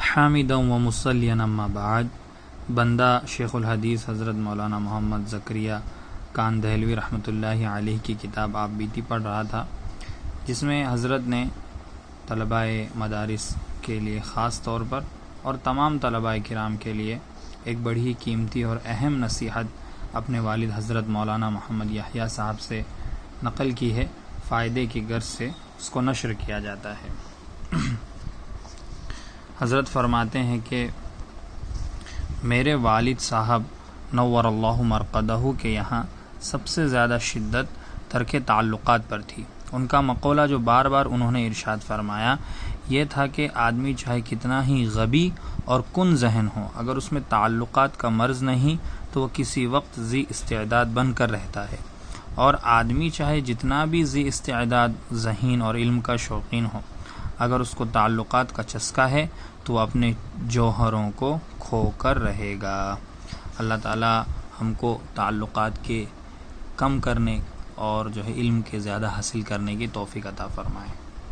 حامدا و مصلیا اما بعد، بندہ شیخ الحدیث حضرت مولانا محمد زکریا کان دہلوی رحمۃ اللہ علیہ کی کتاب آپ بیتی پڑھ رہا تھا، جس میں حضرت نے طلباء مدارس کے لیے خاص طور پر اور تمام طلباء کرام کے لیے ایک بڑی قیمتی اور اہم نصیحت اپنے والد حضرت مولانا محمد یحییٰ صاحب سے نقل کی ہے۔ فائدے کی غرض سے اس کو نشر کیا جاتا ہے۔ حضرت فرماتے ہیں کہ میرے والد صاحب نور اللہ مرقدہ کے یہاں سب سے زیادہ شدت ترک تعلقات پر تھی۔ ان کا مقولہ جو بار بار انہوں نے ارشاد فرمایا یہ تھا کہ آدمی چاہے کتنا ہی غبی اور کن ذہن ہو، اگر اس میں تعلقات کا مرض نہیں تو وہ کسی وقت ذی استعداد بن کر رہتا ہے، اور آدمی چاہے جتنا بھی ذی استعداد، ذہین اور علم کا شوقین ہو، اگر اس کو تعلقات کا چسکا ہے تو وہ اپنے جوہروں کو کھو کر رہے گا۔ اللہ تعالی ہم کو تعلقات کے کم کرنے اور علم کے زیادہ حاصل کرنے کی توفیق عطا فرمائے۔